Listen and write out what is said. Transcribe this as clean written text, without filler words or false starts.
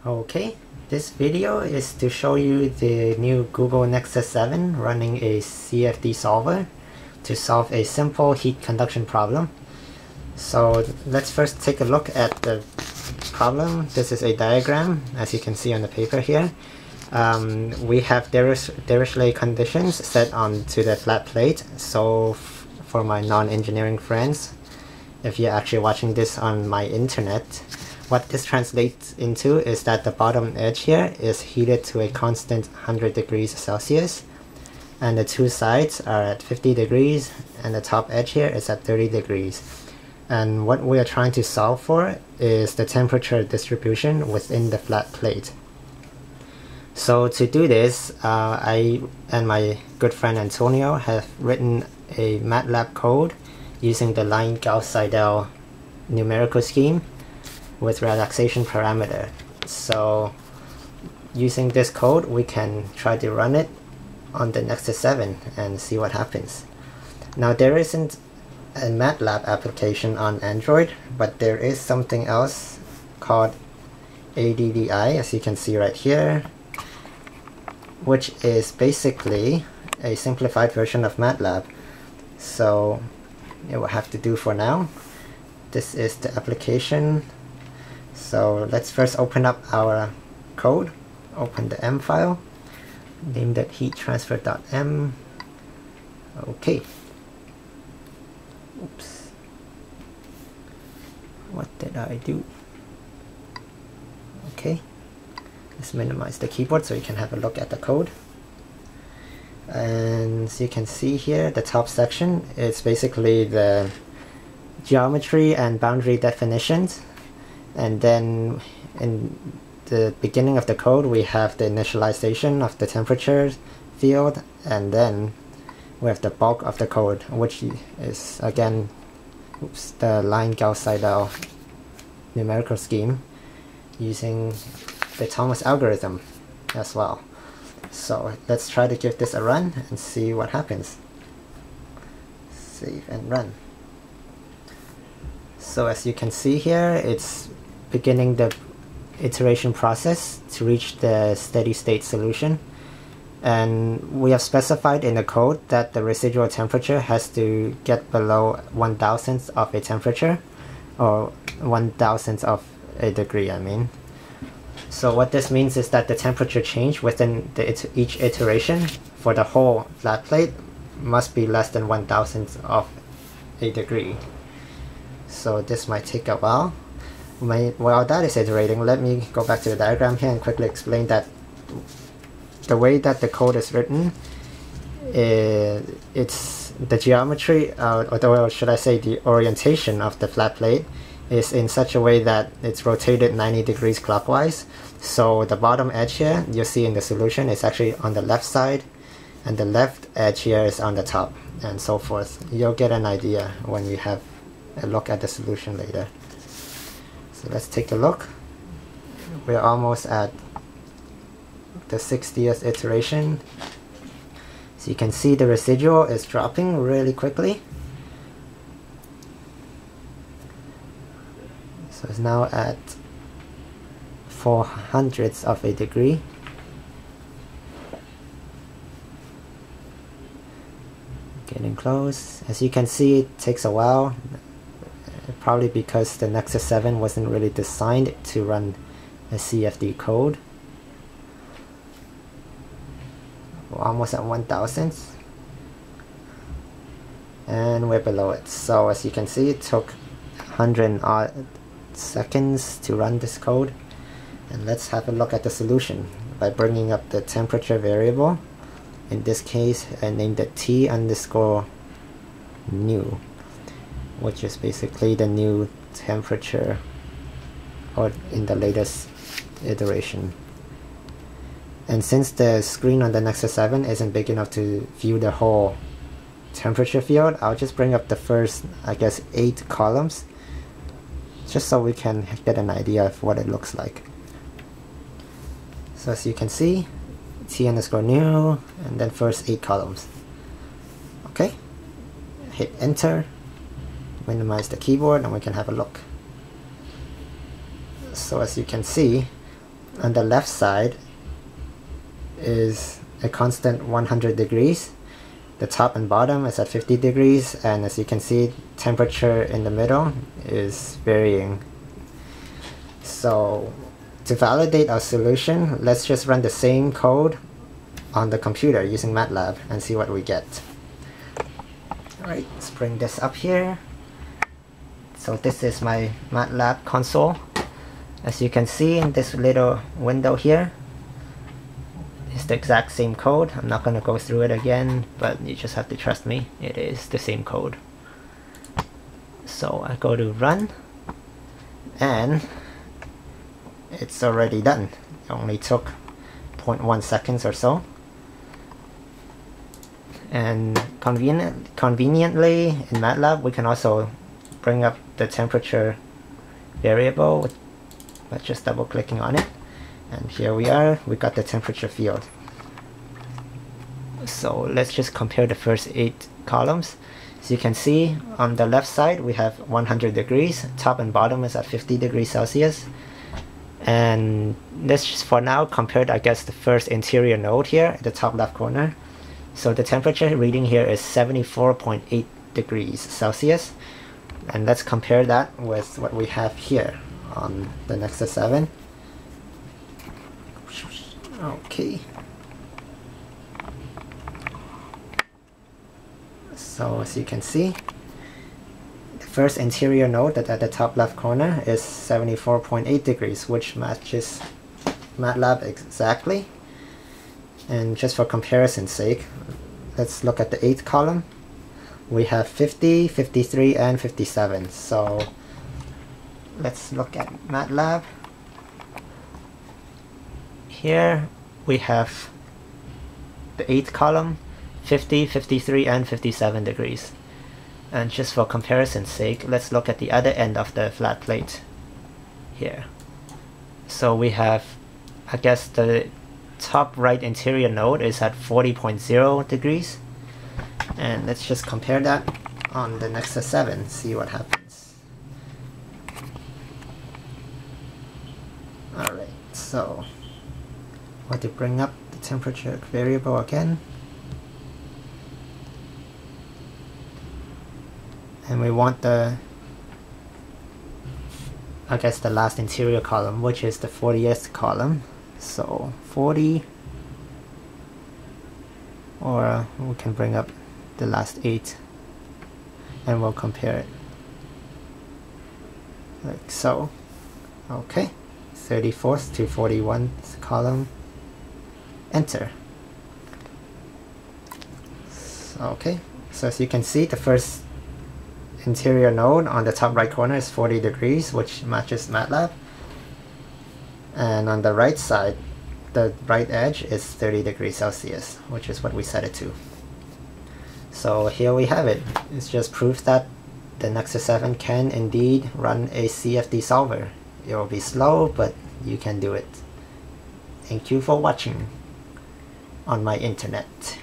Okay, this video is to show you the new Google Nexus 7 running a CFD solver to solve a simple heat conduction problem. So let's first take a look at the problem. This is a diagram, as you can see on the paper here. We have Dirichlet conditions set onto the flat plate. So for my non-engineering friends, if you're actually watching this on my internet, what this translates into is that the bottom edge here is heated to a constant 100 degrees Celsius, and the two sides are at 50 degrees, and the top edge here is at 30 degrees. And what we are trying to solve for is the temperature distribution within the flat plate. So to do this, I and my good friend Antonio have written a MATLAB code using the Line-Gauss-Seidel numerical scheme with relaxation parameter. So using this code, we can try to run it on the Nexus 7 and see what happens. Now there isn't a MATLAB application on Android, but there is something else called ADDI, as you can see right here, which is basically a simplified version of MATLAB. So it will have to do for now. This is the application. So let's first open up our code, open the M file, name that heat transfer.m. Okay. Oops. What did I do? Okay. Let's minimize the keyboard so you can have a look at the code. And as you can see here, the top section is basically the geometry and boundary definitions. And then in the beginning of the code, we have the initialization of the temperature field, and then we have the bulk of the code, which is again the Line-Gauss-Seidel numerical scheme using the Thomas algorithm as well. So let's try to give this a run and see what happens. Save and run. So as you can see here, it's beginning the iteration process to reach the steady state solution. And we have specified in the code that the residual temperature has to get below 1/1000th of a temperature, or 1/1000th of a degree, I mean. So what this means is that the temperature change within each iteration for the whole flat plate must be less than 1/1000th of a degree. So this might take a while. While that is iterating, let me go back to the diagram here and quickly explain that the way that the code is written, it's the geometry, or should I say the orientation of the flat plate is in such a way that it's rotated 90 degrees clockwise. So the bottom edge here, you see in the solution, is actually on the left side, and the left edge here is on the top, and so forth. You'll get an idea when you have a look at the solution later. So let's take a look. We're almost at the 60th iteration. So you can see the residual is dropping really quickly. So it's now at 400ths of a degree. Getting close. As you can see, it takes a while. Probably because the Nexus 7 wasn't really designed to run a CFD code. We're almost at 1/1000th. And we're below it. So as you can see, it took 100 and odd seconds to run this code. And let's have a look at the solution by bringing up the temperature variable. In this case, I named it T_new, which is basically the new temperature, or in the latest iteration. And since the screen on the Nexus 7 isn't big enough to view the whole temperature field, I'll just bring up the first, I guess, 8 columns, just so we can get an idea of what it looks like. So as you can see, T_new, and then first 8 columns. Okay, hit enter. Minimize the keyboard and we can have a look. So as you can see, on the left side is a constant 100 degrees. The top and bottom is at 50 degrees, and as you can see, temperature in the middle is varying. So to validate our solution, let's just run the same code on the computer using MATLAB and see what we get. Alright, let's bring this up here. So this is my MATLAB console. As you can see in this little window here, it's the exact same code. I'm not going to go through it again, but you just have to trust me. It is the same code. So I go to run, and it's already done. It only took 0.1 seconds or so. And conveniently in MATLAB, we can also bring up the temperature variable by just double clicking on it. And here we are, we got the temperature field. So let's just compare the first 8 columns. As you can see, on the left side we have 100 degrees, top and bottom is at 50 degrees Celsius. And let's just for now compare, I guess, the first interior node here at the top left corner. So the temperature reading here is 74.8 degrees Celsius. And let's compare that with what we have here on the Nexus 7. Okay. So as you can see, the first interior node that at the top left corner is 74.8 degrees, which matches MATLAB exactly. And just for comparison's sake, let's look at the 8th column. We have 50, 53, and 57. So let's look at MATLAB. Here we have the 8th column, 50, 53, and 57 degrees. And just for comparison's sake, let's look at the other end of the flat plate here. So we have, I guess the top right interior node is at 40.0 degrees. And let's just compare that on the Nexus 7, see what happens. Alright, so I want to bring up the temperature variable again. And we want the, I guess, the last interior column, which is the 40th column. So 40, or we can bring up the last 8 and we'll compare it like so. Okay, 34th to 41st column, enter. Okay, so as you can see, the first interior node on the top right corner is 40 degrees, which matches MATLAB. And on the right side, the right edge is 30 degrees Celsius, which is what we set it to. So here we have it. It's just proof that the Nexus 7 can indeed run a CFD solver. It will be slow, but you can do it. Thank you for watching on my internet.